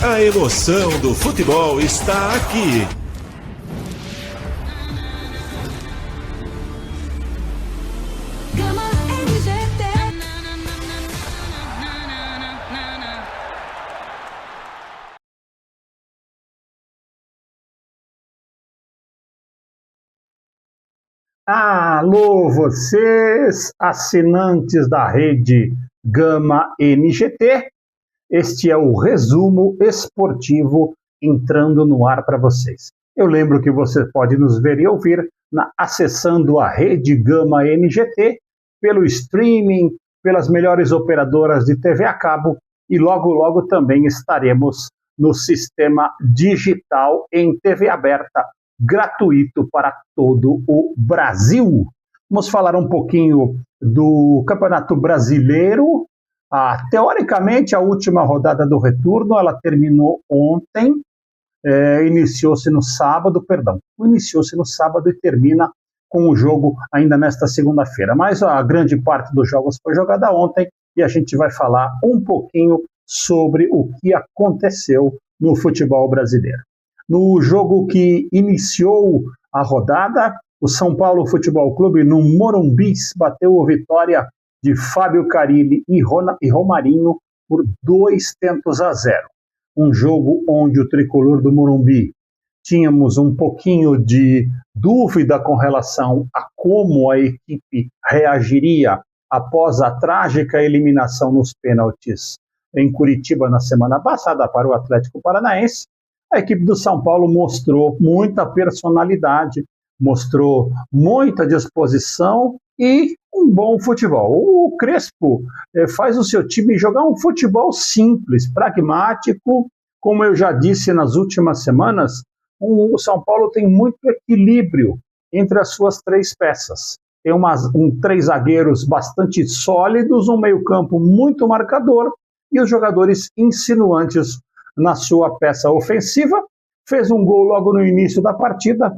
A emoção do futebol está aqui. Alô, vocês, assinantes da rede Gama NGT. Este é o resumo esportivo entrando no ar para vocês. Eu lembro que você pode nos ver e ouvir acessando a rede Gama NGT, pelo streaming, pelas melhores operadoras de TV a cabo e logo, logo também estaremos no sistema digital em TV aberta, gratuito para todo o Brasil. Vamos falar um pouquinho do Campeonato Brasileiro. Teoricamente, a última rodada do retorno, ela terminou ontem, iniciou-se no sábado e termina com o jogo ainda nesta segunda-feira. Mas a grande parte dos jogos foi jogada ontem e a gente vai falar um pouquinho sobre o que aconteceu no futebol brasileiro. No jogo que iniciou a rodada, o São Paulo Futebol Clube, no Morumbi, bateu a vitória de Fábio Carille e Romarinho por 2-0. Um jogo onde o tricolor do Morumbi tínhamos um pouquinho de dúvida com relação a como a equipe reagiria após a trágica eliminação nos pênaltis em Curitiba na semana passada para o Atlético Paranaense. A equipe do São Paulo mostrou muita personalidade, mostrou muita disposição e um bom futebol. O Crespo faz o seu time jogar um futebol simples, pragmático. Como eu já disse nas últimas semanas, o São Paulo tem muito equilíbrio entre as suas três peças. Tem três zagueiros bastante sólidos, um meio-campo muito marcador e os jogadores insinuantes na sua peça ofensiva. Fez um gol logo no início da partida,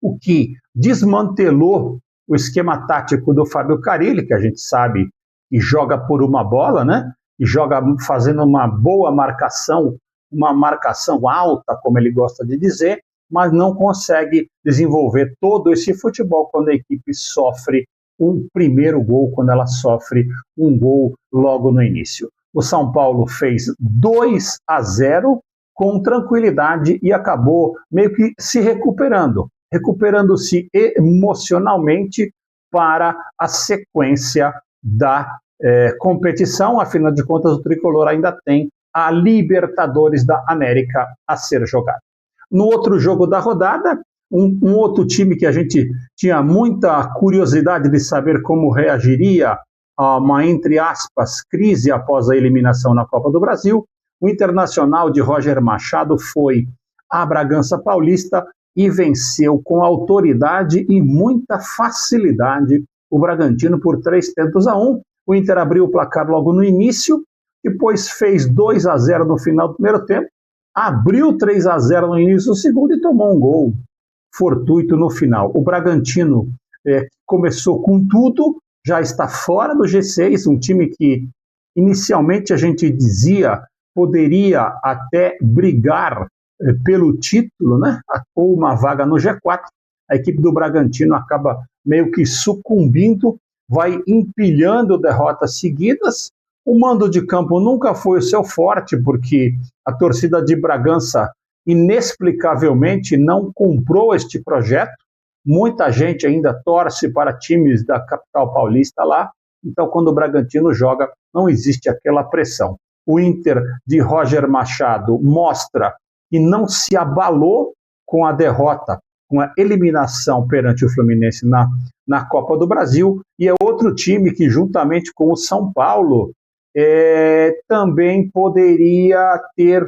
o que desmantelou o esquema tático do Fábio Carille, que a gente sabe que joga por uma bola, né? E joga fazendo uma boa marcação, uma marcação alta, como ele gosta de dizer, mas não consegue desenvolver todo esse futebol quando a equipe sofre um primeiro gol, quando ela sofre um gol logo no início. O São Paulo fez 2-0 com tranquilidade e acabou meio que se recuperando-se emocionalmente para a sequência da competição. Afinal de contas, o tricolor ainda tem a Libertadores da América a ser jogada. No outro jogo da rodada, um outro time que a gente tinha muita curiosidade de saber como reagiria a uma, entre aspas, crise após a eliminação na Copa do Brasil, o Internacional de Roger Machado foi a Bragança Paulista e venceu com autoridade e muita facilidade o Bragantino por 3-1. O Inter abriu o placar logo no início, depois fez 2-0 no final do primeiro tempo, abriu 3-0 no início do segundo e tomou um gol fortuito no final. O Bragantino começou com tudo, já está fora do G6, um time que inicialmente a gente dizia poderia até brigar pelo título, né? Ou uma vaga no G4. A equipe do Bragantino acaba meio que sucumbindo, vai empilhando derrotas seguidas. O mando de campo nunca foi o seu forte, porque a torcida de Bragança inexplicavelmente não comprou este projeto. Muita gente ainda torce para times da capital paulista lá, então quando o Bragantino joga não existe aquela pressão. O Inter de Roger Machado mostra que não se abalou com a derrota, com a eliminação perante o Fluminense na Copa do Brasil, e é outro time que juntamente com o São Paulo também poderia ter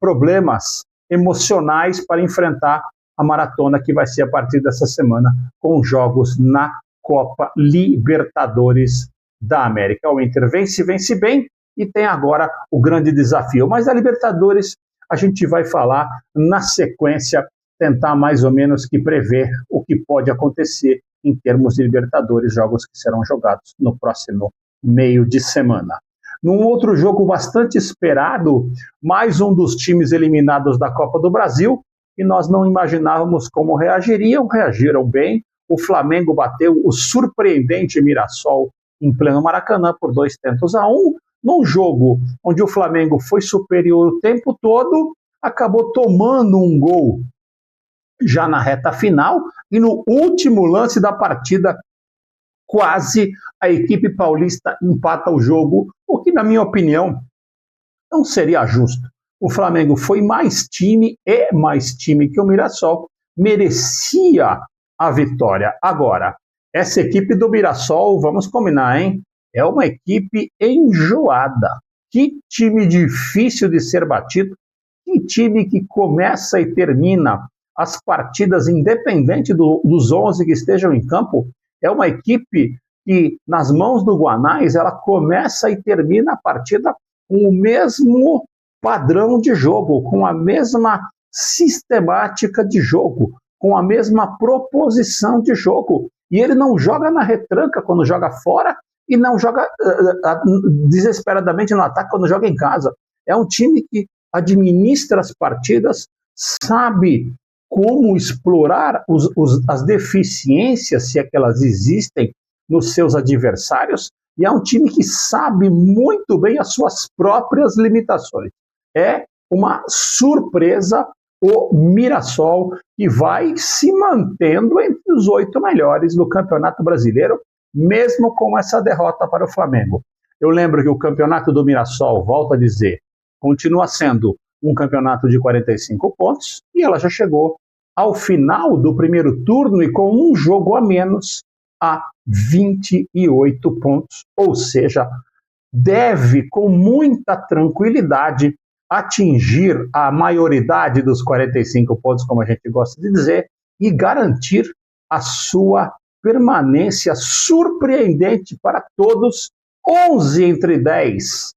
problemas emocionais para enfrentar a maratona que vai ser a partir dessa semana com jogos na Copa Libertadores da América. O Inter vence bem e tem agora o grande desafio. Mas a Libertadores a gente vai falar na sequência, tentar mais ou menos que prever o que pode acontecer em termos de Libertadores, jogos que serão jogados no próximo meio de semana. Num outro jogo bastante esperado, mais um dos times eliminados da Copa do Brasil, e nós não imaginávamos como reagiriam, reagiram bem. O Flamengo bateu o surpreendente Mirassol em pleno Maracanã por 2-1, num jogo onde o Flamengo foi superior o tempo todo, acabou tomando um gol já na reta final, e no último lance da partida, quase a equipe paulista empata o jogo, o que, na minha opinião, não seria justo. O Flamengo foi mais time que o Mirassol, merecia a vitória. Agora, essa equipe do Mirassol, vamos combinar, hein? É uma equipe enjoada. Que time difícil de ser batido, que time que começa e termina as partidas independente dos 11 que estejam em campo. É uma equipe que, nas mãos do Guanais, ela começa e termina a partida com o mesmo padrão de jogo, com a mesma sistemática de jogo, com a mesma proposição de jogo. E ele não joga na retranca quando joga fora e não joga desesperadamente no ataque quando joga em casa. É um time que administra as partidas, sabe como explorar as deficiências, se é que elas existem, nos seus adversários, e é um time que sabe muito bem as suas próprias limitações. É uma surpresa o Mirassol, que vai se mantendo entre os 8 melhores do Campeonato Brasileiro, mesmo com essa derrota para o Flamengo. Eu lembro que o Campeonato do Mirassol, volto a dizer, continua sendo um campeonato de 45 pontos, e ela já chegou ao final do primeiro turno e com um jogo a menos a 28 pontos, ou seja, deve com muita tranquilidade atingir a maioridade dos 45 pontos, como a gente gosta de dizer, e garantir a sua permanência surpreendente para todos. 11 entre 10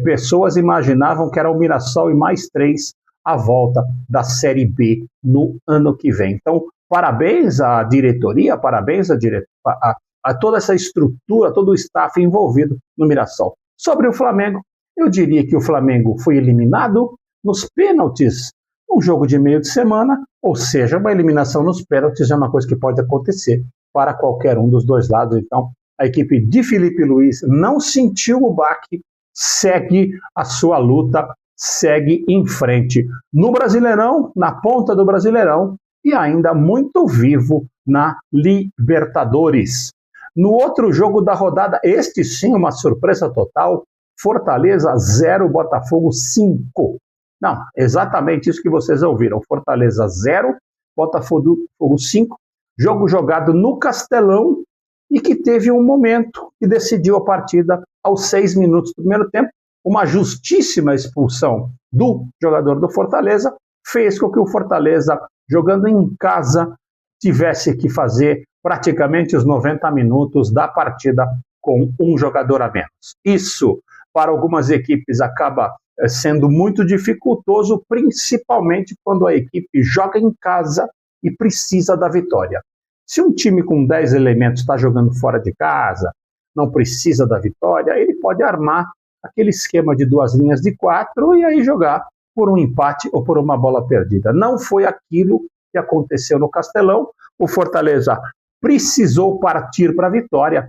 pessoas imaginavam que era o Mirassol e mais 3 a volta da Série B no ano que vem. Então, parabéns à diretoria, parabéns a toda essa estrutura, todo o staff envolvido no Mirassol. Sobre o Flamengo, eu diria que o Flamengo foi eliminado nos pênaltis, um jogo de meio de semana, ou seja, uma eliminação nos pênaltis é uma coisa que pode acontecer para qualquer um dos dois lados. Então, a equipe de Felipe Luiz não sentiu o baque, segue a sua luta, segue em frente no Brasileirão, na ponta do Brasileirão, e ainda muito vivo na Libertadores. No outro jogo da rodada, este sim, uma surpresa total, Fortaleza 0, Botafogo 5. Não, exatamente isso que vocês ouviram. Fortaleza 0, Botafogo 5. Jogo jogado no Castelão e que teve um momento que decidiu a partida aos 6 minutos do primeiro tempo. Uma justíssima expulsão do jogador do Fortaleza fez com que o Fortaleza, jogando em casa, tivesse que fazer praticamente os 90 minutos da partida com um jogador a menos. Isso, para algumas equipes, acaba sendo muito dificultoso, principalmente quando a equipe joga em casa e precisa da vitória. Se um time com 10 elementos está jogando fora de casa, não precisa da vitória, ele pode armar aquele esquema de 2 linhas de 4 e aí jogar por um empate ou por uma bola perdida. Não foi aquilo que aconteceu no Castelão. O Fortaleza precisou partir para a vitória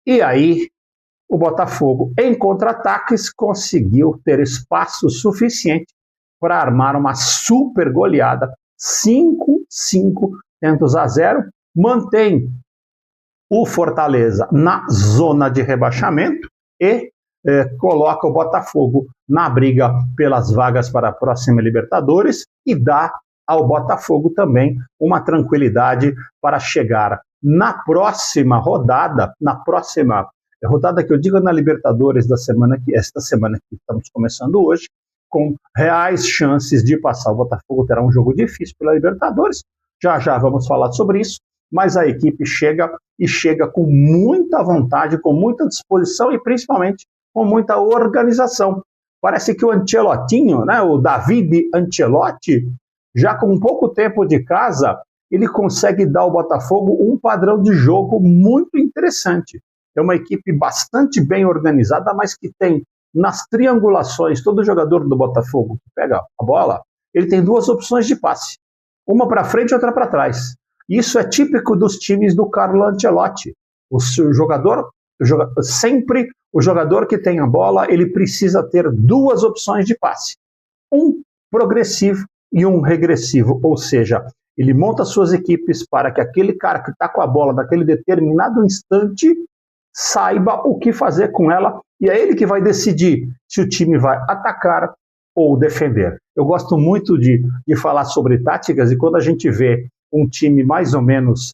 e aí o Botafogo, em contra-ataques, conseguiu ter espaço suficiente para armar uma super goleada, 5-0, mantém o Fortaleza na zona de rebaixamento e coloca o Botafogo na briga pelas vagas para a próxima Libertadores e dá ao Botafogo também uma tranquilidade para chegar na próxima rodada, que eu digo na Libertadores esta semana que estamos começando hoje, com reais chances de passar. O Botafogo terá um jogo difícil pela Libertadores, já vamos falar sobre isso, mas a equipe chega com muita vontade, com muita disposição e principalmente com muita organização. Parece que o Ancelotinho, né, o David Ancelotti, já com pouco tempo de casa, ele consegue dar ao Botafogo um padrão de jogo muito interessante. é uma equipe bastante bem organizada, mas que tem nas triangulações, todo jogador do Botafogo que pega a bola, ele tem duas opções de passe, uma para frente e outra para trás. Isso é típico dos times do Carlo Ancelotti. Sempre o jogador que tem a bola, ele precisa ter duas opções de passe, um progressivo e um regressivo, ou seja, ele monta suas equipes para que aquele cara que está com a bola naquele determinado instante saiba o que fazer com ela, e é ele que vai decidir se o time vai atacar ou defender. Eu gosto muito de falar sobre táticas, e quando a gente vê um time mais ou menos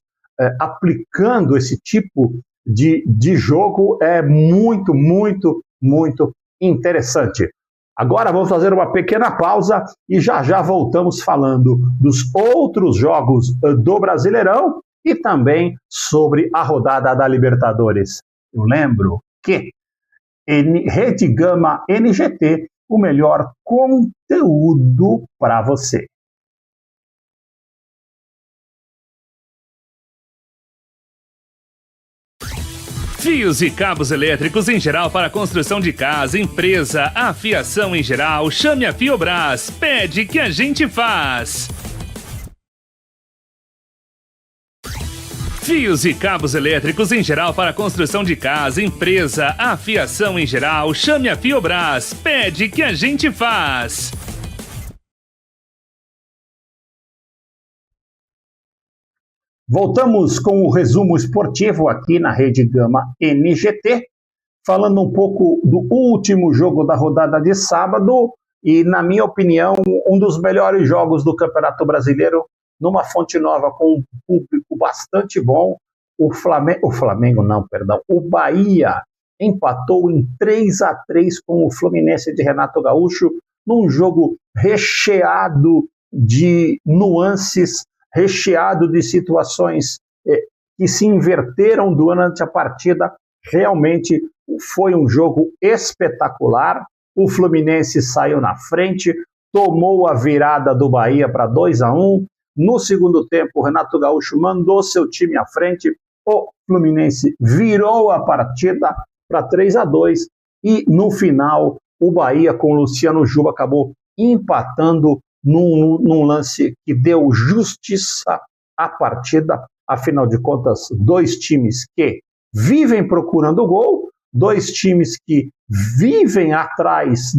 aplicando esse tipo de jogo, é muito, muito, muito interessante. Agora vamos fazer uma pequena pausa e já voltamos falando dos outros jogos do Brasileirão e também sobre a rodada da Libertadores. Eu lembro que Rede Gama NGT, o melhor conteúdo para você. Fios e cabos elétricos em geral para construção de casa, empresa, afiação em geral, chame a Fiobras, pede que a gente faz. Fios e cabos elétricos em geral para construção de casa, empresa, afiação em geral, chame a Fiobras, pede que a gente faz. Voltamos com o resumo esportivo aqui na Rede Gama NGT, falando um pouco do último jogo da rodada de sábado e, na minha opinião, um dos melhores jogos do Campeonato Brasileiro, numa Fonte Nova com um público bastante bom. O Bahia empatou em 3-3 com o Fluminense de Renato Gaúcho, num jogo recheado de nuances, recheado de situações que se inverteram durante a partida. Realmente foi um jogo espetacular. O Fluminense saiu na frente, tomou a virada do Bahia para 2-1. No segundo tempo, o Renato Gaúcho mandou seu time à frente. O Fluminense virou a partida para 3-2. E no final, o Bahia com o Luciano Juba acabou empatando num lance que deu justiça à partida. Afinal de contas, dois times que vivem procurando gol, dois times que vivem atrás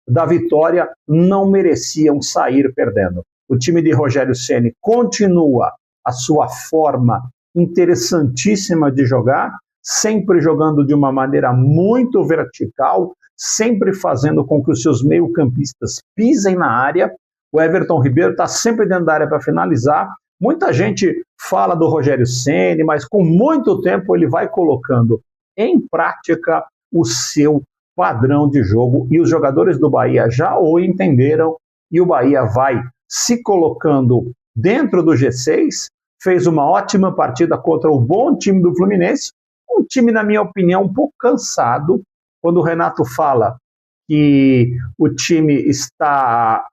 da vitória, não mereciam sair perdendo. O time de Rogério Ceni continua a sua forma interessantíssima de jogar, sempre jogando de uma maneira muito vertical, sempre fazendo com que os seus meio-campistas pisem na área. O Everton Ribeiro está sempre dentro da área para finalizar. Muita gente fala do Rogério Ceni, mas com muito tempo ele vai colocando em prática o seu padrão de jogo, e os jogadores do Bahia já o entenderam, e o Bahia vai se colocando dentro do G6, fez uma ótima partida contra o bom time do Fluminense, um time, na minha opinião, um pouco cansado. Quando o Renato fala que o time está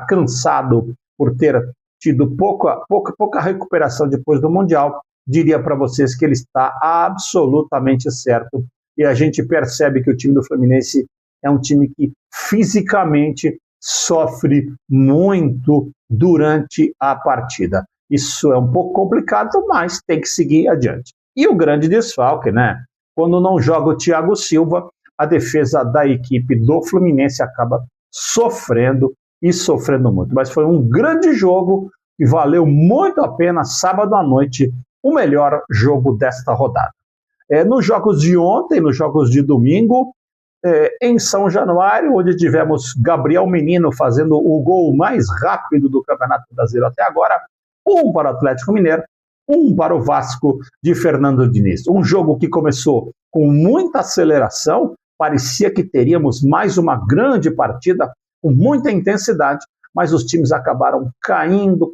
cansado por ter tido pouca recuperação depois do Mundial, diria para vocês que ele está absolutamente certo. E a gente percebe que o time do Fluminense é um time que fisicamente sofre muito durante a partida. Isso é um pouco complicado, mas tem que seguir adiante. E o grande desfalque, né? Quando não joga o Thiago Silva, a defesa da equipe do Fluminense acaba sofrendo muito. Mas foi um grande jogo e valeu muito a pena. Sábado à noite, o melhor jogo desta rodada. Nos jogos de ontem, nos jogos de domingo, em São Januário, onde tivemos Gabriel Menino fazendo o gol mais rápido do Campeonato Brasileiro até agora, um para o Atlético Mineiro, um para o Vasco de Fernando Diniz. Um jogo que começou com muita aceleração, parecia que teríamos mais uma grande partida com muita intensidade, mas os times acabaram caindo.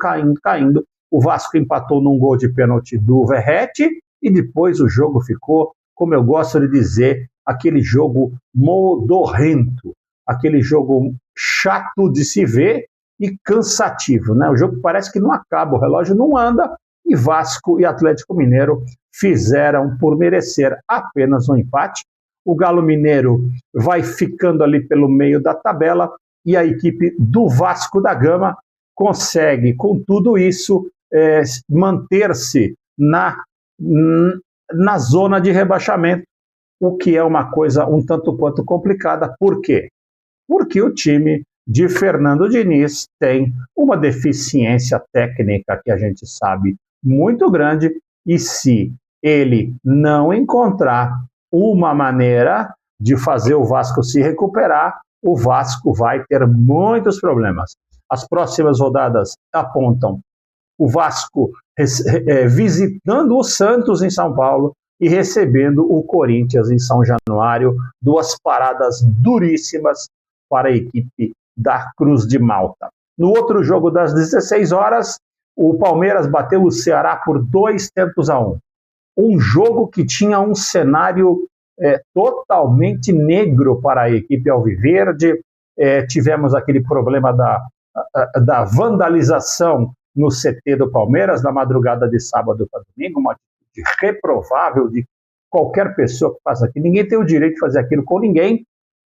O Vasco empatou num gol de pênalti do Verratti, e depois o jogo ficou, como eu gosto de dizer, aquele jogo modorrento, aquele jogo chato de se ver e cansativo, né? O jogo parece que não acaba, o relógio não anda e Vasco e Atlético Mineiro fizeram por merecer apenas um empate. O Galo Mineiro vai ficando ali pelo meio da tabela e a equipe do Vasco da Gama consegue, com tudo isso, manter-se na zona de rebaixamento, o que é uma coisa um tanto quanto complicada. Por quê? Porque o time de Fernando Diniz tem uma deficiência técnica que a gente sabe muito grande, e se ele não encontrar uma maneira de fazer o Vasco se recuperar, o Vasco vai ter muitos problemas. As próximas rodadas apontam o Vasco visitando o Santos em São Paulo e recebendo o Corinthians em São Januário, duas paradas duríssimas para a equipe da Cruz de Malta. No outro jogo das 16 horas, o Palmeiras bateu o Ceará por 2-1. Um jogo que tinha um cenário totalmente negro para a equipe alviverde. Tivemos aquele problema da vandalização no CT do Palmeiras, na madrugada de sábado para domingo, uma atitude reprovável de qualquer pessoa que faça aquilo. Ninguém tem o direito de fazer aquilo com ninguém.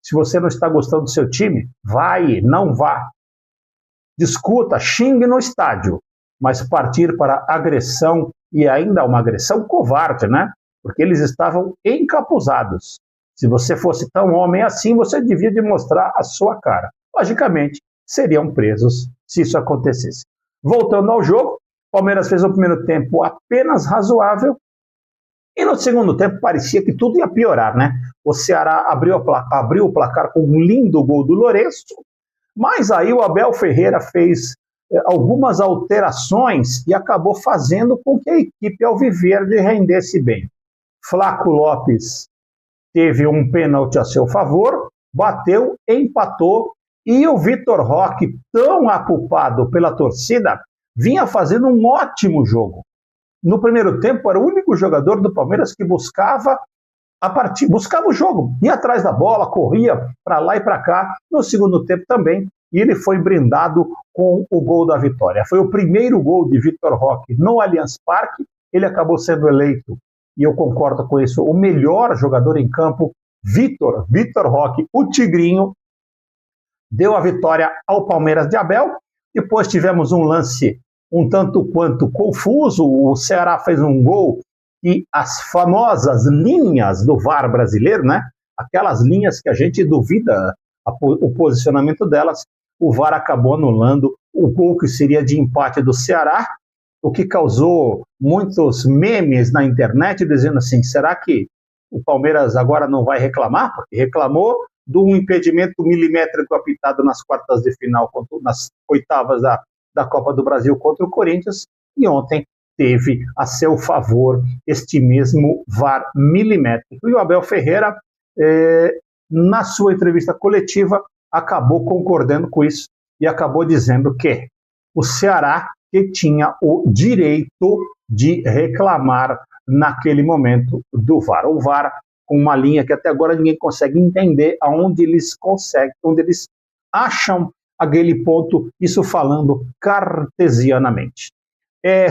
Se você não está gostando do seu time, não vá. Discuta, xingue no estádio, mas partir para agressão, e ainda uma agressão covarde, né? Porque eles estavam encapuzados. Se você fosse tão homem assim, você devia demonstrar a sua cara. Logicamente, seriam presos se isso acontecesse. Voltando ao jogo, o Palmeiras fez o primeiro tempo apenas razoável, e no segundo tempo parecia que tudo ia piorar, né? O Ceará abriu o placar com um lindo gol do Lourenço, mas aí o Abel Ferreira fez algumas alterações e acabou fazendo com que a equipe alviverde rendesse bem. Flaco Lopes teve um pênalti a seu favor, bateu, empatou, e o Vitor Roque, tão aculpado pela torcida, vinha fazendo um ótimo jogo. No primeiro tempo, era o único jogador do Palmeiras que buscava o jogo, ia atrás da bola, corria para lá e para cá. No segundo tempo também, e ele foi brindado com o gol da vitória. Foi o primeiro gol de Vitor Roque no Allianz Parque. Ele acabou sendo eleito, e eu concordo com isso, o melhor jogador em campo. Vitor Roque, o Tigrinho, deu a vitória ao Palmeiras de Abel. Depois tivemos um lance um tanto quanto confuso. O Ceará fez um gol e as famosas linhas do VAR brasileiro, né? Aquelas linhas que a gente duvida o posicionamento delas, o VAR acabou anulando o gol que seria de empate do Ceará, o que causou muitos memes na internet dizendo assim: será que o Palmeiras agora não vai reclamar? Porque reclamou de um impedimento milimétrico apitado nas quartas de final, nas oitavas da Copa do Brasil contra o Corinthians, e ontem teve a seu favor este mesmo VAR milimétrico. E o Abel Ferreira, na sua entrevista coletiva, acabou concordando com isso e acabou dizendo que o Ceará que tinha o direito de reclamar naquele momento do VAR. O VAR, com uma linha que até agora ninguém consegue entender aonde eles acham aquele ponto, isso falando cartesianamente.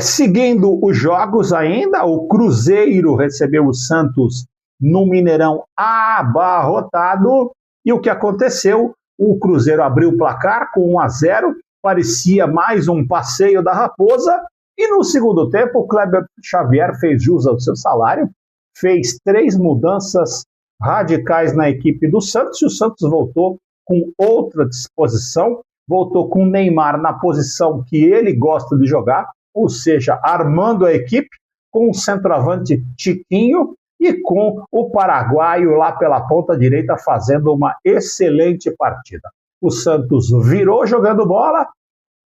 Seguindo os jogos ainda, o Cruzeiro recebeu o Santos no Mineirão abarrotado, e o que aconteceu? O Cruzeiro abriu o placar com 1-0, parecia mais um passeio da Raposa, e no segundo tempo o Kleber Xavier fez jus ao seu salário, fez 3 mudanças radicais na equipe do Santos, e o Santos voltou com outra disposição, voltou com o Neymar na posição que ele gosta de jogar, ou seja, armando a equipe, com o centroavante Chiquinho e com o paraguaio lá pela ponta direita fazendo uma excelente partida. O Santos virou jogando bola,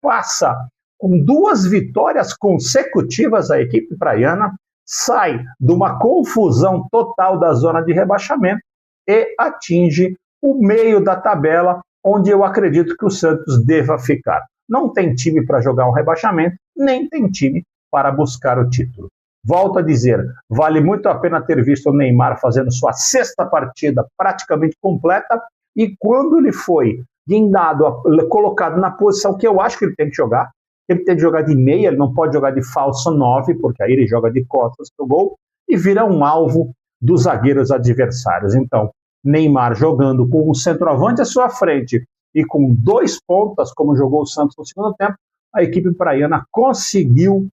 passa com 2 vitórias consecutivas a equipe praiana, sai de uma confusão total da zona de rebaixamento e atinge o meio da tabela, onde eu acredito que o Santos deva ficar. Não tem time para jogar um rebaixamento, nem tem time para buscar o título. Volto a dizer, vale muito a pena ter visto o Neymar fazendo sua 6ª partida praticamente completa, e quando ele foi guindado, colocado na posição que eu acho que ele tem que jogar, ele tem que jogar de meia, ele não pode jogar de falso 9, porque aí ele joga de costas pro gol e vira um alvo dos zagueiros adversários. Então, Neymar jogando com um centroavante à sua frente e com 2 pontas, como jogou o Santos no segundo tempo, a equipe praiana conseguiu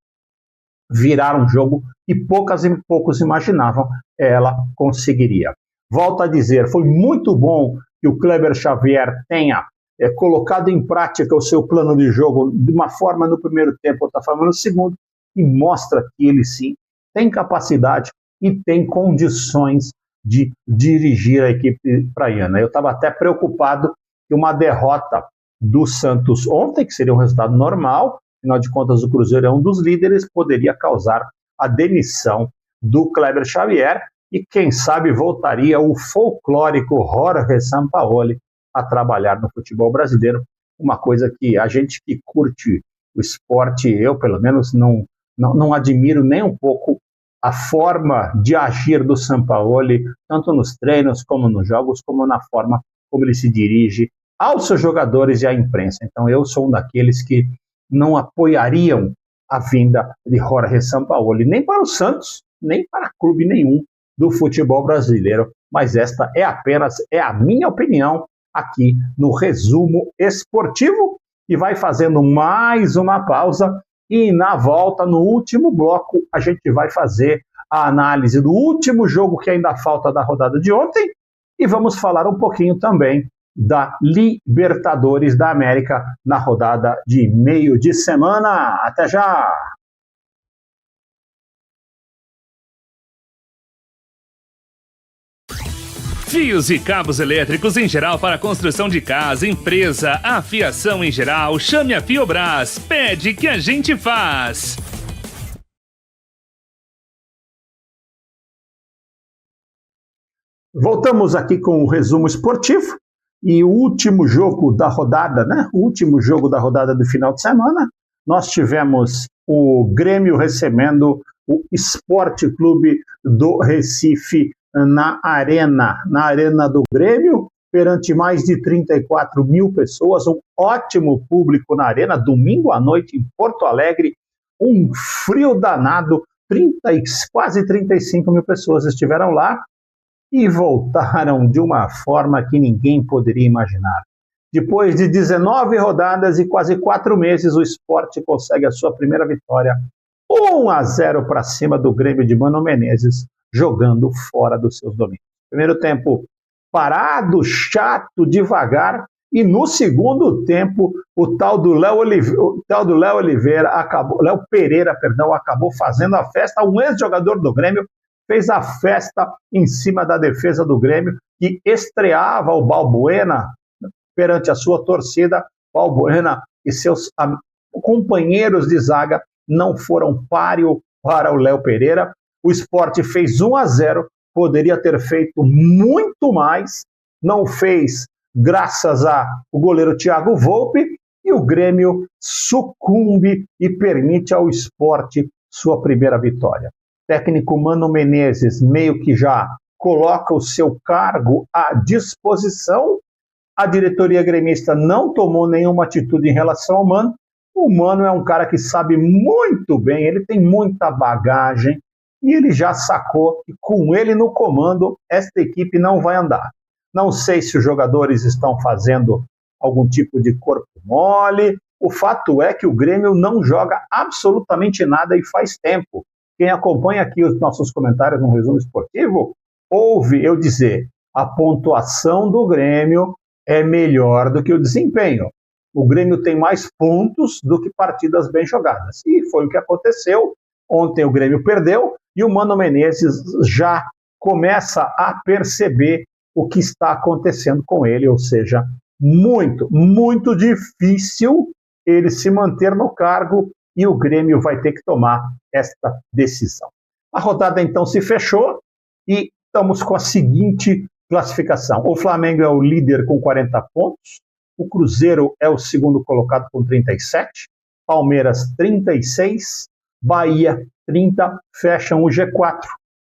virar um jogo que poucos imaginavam ela conseguiria. Volto a dizer, foi muito bom que o Kleber Xavier tenha colocado em prática o seu plano de jogo de uma forma no primeiro tempo, outra forma no segundo, e mostra que ele sim tem capacidade e tem condições de dirigir a equipe praiana. Eu estava até preocupado que uma derrota do Santos ontem, que seria um resultado normal, afinal de contas o Cruzeiro é um dos líderes, poderia causar a demissão do Kleber Xavier e quem sabe voltaria o folclórico Jorge Sampaoli a trabalhar no futebol brasileiro, uma coisa que a gente que curte o esporte, eu pelo menos não admiro nem um pouco a forma de agir do Sampaoli, tanto nos treinos como nos jogos, como na forma como ele se dirige aos seus jogadores e à imprensa. Então eu sou um daqueles que não apoiariam a vinda de Jorge Sampaoli, nem para o Santos, nem para clube nenhum do futebol brasileiro, mas esta é a minha opinião aqui no Resumo Esportivo, e vai fazendo mais uma pausa, e na volta, no último bloco, a gente vai fazer a análise do último jogo que ainda falta da rodada de ontem, e vamos falar um pouquinho também da Libertadores da América na rodada de meio de semana. Até já! Fios e cabos elétricos em geral para construção de casa, empresa, afiação em geral, chame a Fiobras, pede que a gente faz. Voltamos aqui com o resumo esportivo e o último jogo da rodada, né? O último jogo da rodada do final de semana, nós tivemos o Grêmio recebendo o Sport Clube do Recife na arena do Grêmio, perante mais de 34 mil pessoas, um ótimo público na arena, domingo à noite em Porto Alegre, um frio danado, quase 35 mil pessoas estiveram lá e voltaram de uma forma que ninguém poderia imaginar. Depois de 19 rodadas e quase 4 meses, o Sport consegue a sua primeira vitória, 1-0 para cima do Grêmio de Mano Menezes, jogando fora dos seus domínios. Primeiro tempo parado, chato, devagar, e no segundo tempo o tal do Léo Pereira acabou fazendo a festa. Um ex-jogador do Grêmio fez a festa em cima da defesa do Grêmio, que estreava o Balbuena perante a sua torcida. Balbuena e seus companheiros de zaga não foram páreo para o Léo Pereira. O Sport fez 1-0, poderia ter feito muito mais, não fez graças ao goleiro Thiago Volpi, e o Grêmio sucumbe e permite ao Sport sua primeira vitória. O técnico Mano Menezes meio que já coloca o seu cargo à disposição, a diretoria gremista não tomou nenhuma atitude em relação ao Mano. O Mano é um cara que sabe muito bem, ele tem muita bagagem, e ele já sacou que com ele no comando, esta equipe não vai andar. Não sei se os jogadores estão fazendo algum tipo de corpo mole. O fato é que o Grêmio não joga absolutamente nada e faz tempo. Quem acompanha aqui os nossos comentários no Resumo Esportivo, ouve eu dizer, a pontuação do Grêmio é melhor do que o desempenho. O Grêmio tem mais pontos do que partidas bem jogadas. E foi o que aconteceu. Ontem o Grêmio perdeu e o Mano Menezes já começa a perceber o que está acontecendo com ele, ou seja, muito, muito difícil ele se manter no cargo e o Grêmio vai ter que tomar esta decisão. A rodada então se fechou e estamos com a seguinte classificação. O Flamengo é o líder com 40 pontos, o Cruzeiro é o segundo colocado com 37, Palmeiras 36, Bahia 30, fecham o G4.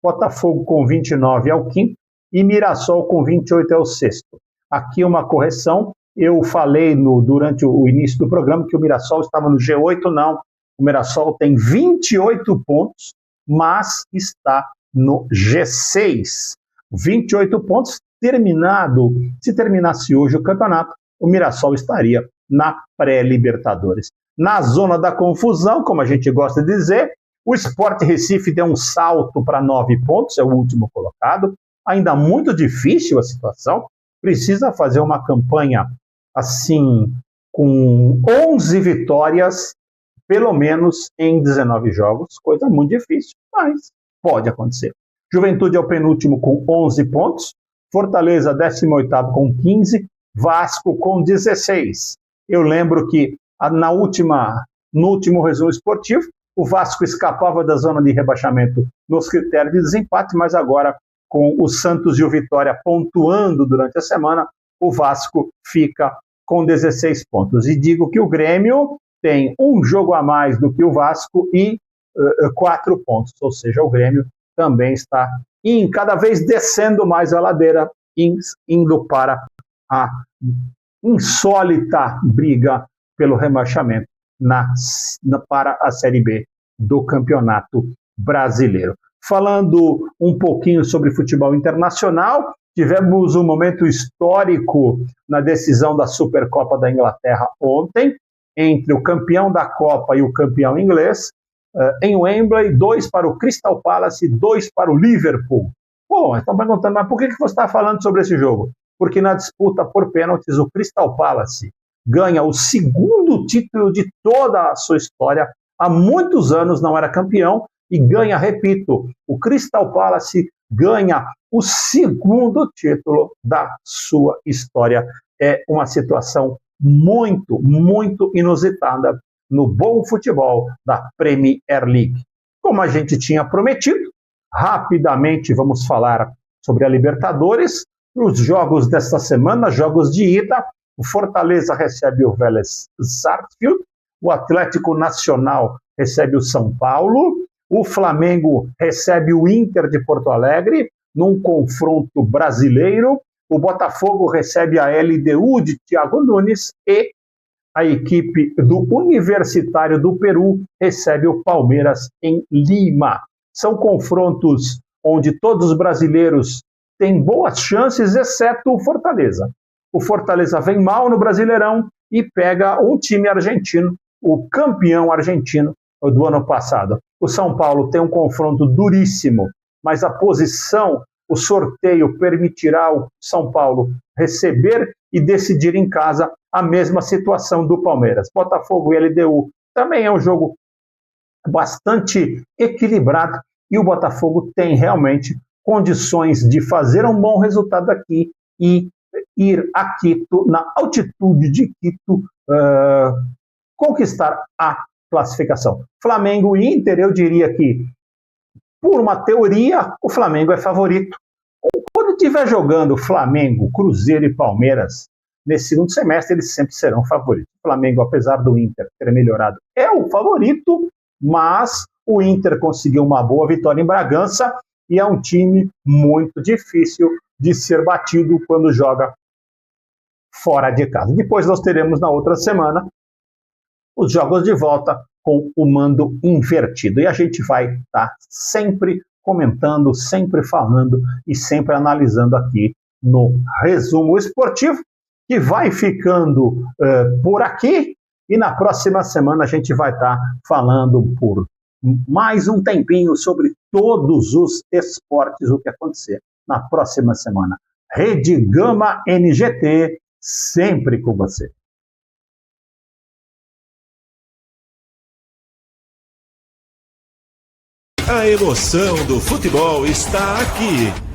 Botafogo com 29 é o quinto e Mirassol com 28 é o sexto. Aqui uma correção, Eu falei durante o início do programa que o Mirassol estava no G8, não. O Mirassol tem 28 pontos, mas está no G6. 28 pontos, se terminasse hoje o campeonato, o Mirassol estaria na pré-Libertadores. Na zona da confusão, como a gente gosta de dizer, o Sport Recife deu um salto para 9 pontos, é o último colocado. Ainda muito difícil a situação, precisa fazer uma campanha assim, com 11 vitórias, pelo menos em 19 jogos, coisa muito difícil, mas pode acontecer. Juventude é o penúltimo com 11 pontos, Fortaleza 18º com 15, Vasco com 16. Eu lembro que no último resumo esportivo, o Vasco escapava da zona de rebaixamento nos critérios de desempate, mas agora, com o Santos e o Vitória pontuando durante a semana, o Vasco fica com 16 pontos. E digo que o Grêmio tem um jogo a mais do que o Vasco e 4 pontos, ou seja, o Grêmio também está cada vez descendo mais a ladeira, indo para a insólita briga pelo rebaixamento para a Série B do Campeonato Brasileiro. Falando um pouquinho sobre futebol internacional, tivemos um momento histórico na decisão da Supercopa da Inglaterra ontem, entre o campeão da Copa e o campeão inglês, em Wembley, 2 para o Crystal Palace e 2 para o Liverpool. Bom, estão perguntando, mas por que você está falando sobre esse jogo? Porque na disputa por pênaltis, o Crystal Palace ganha o segundo título de toda a sua história. Há muitos anos não era campeão e ganha, repito, o Crystal Palace ganha o segundo título da sua história. É uma situação muito, muito inusitada no bom futebol da Premier League. Como a gente tinha prometido, rapidamente vamos falar sobre a Libertadores. Os jogos desta semana, jogos de ida, o Fortaleza recebe o Vélez Sarsfield, o Atlético Nacional recebe o São Paulo, o Flamengo recebe o Inter de Porto Alegre, num confronto brasileiro, o Botafogo recebe a LDU de Thiago Nunes e a equipe do Universitário do Peru recebe o Palmeiras em Lima. São confrontos onde todos os brasileiros têm boas chances, exceto o Fortaleza. O Fortaleza vem mal no Brasileirão e pega um time argentino, o campeão argentino do ano passado. O São Paulo tem um confronto duríssimo, mas a posição, o sorteio permitirá ao São Paulo receber e decidir em casa a mesma situação do Palmeiras. Botafogo e LDU também é um jogo bastante equilibrado e o Botafogo tem realmente condições de fazer um bom resultado aqui e ir a Quito, na altitude de Quito, conquistar a classificação. Flamengo e Inter, eu diria que, por uma teoria, o Flamengo é favorito. Quando estiver jogando Flamengo, Cruzeiro e Palmeiras, nesse segundo semestre, eles sempre serão favoritos. O Flamengo, apesar do Inter ter melhorado, é o favorito, mas o Inter conseguiu uma boa vitória em Bragança e é um time muito difícil de ser batido quando joga fora de casa. Depois nós teremos na outra semana os jogos de volta com o mando invertido. E a gente vai estar sempre comentando, sempre falando e sempre analisando aqui no Resumo Esportivo, que vai ficando por aqui. E na próxima semana a gente vai estar falando por mais um tempinho sobre todos os esportes, o que acontecer na próxima semana. Rede Gama NGT, sempre com você. A emoção do futebol está aqui.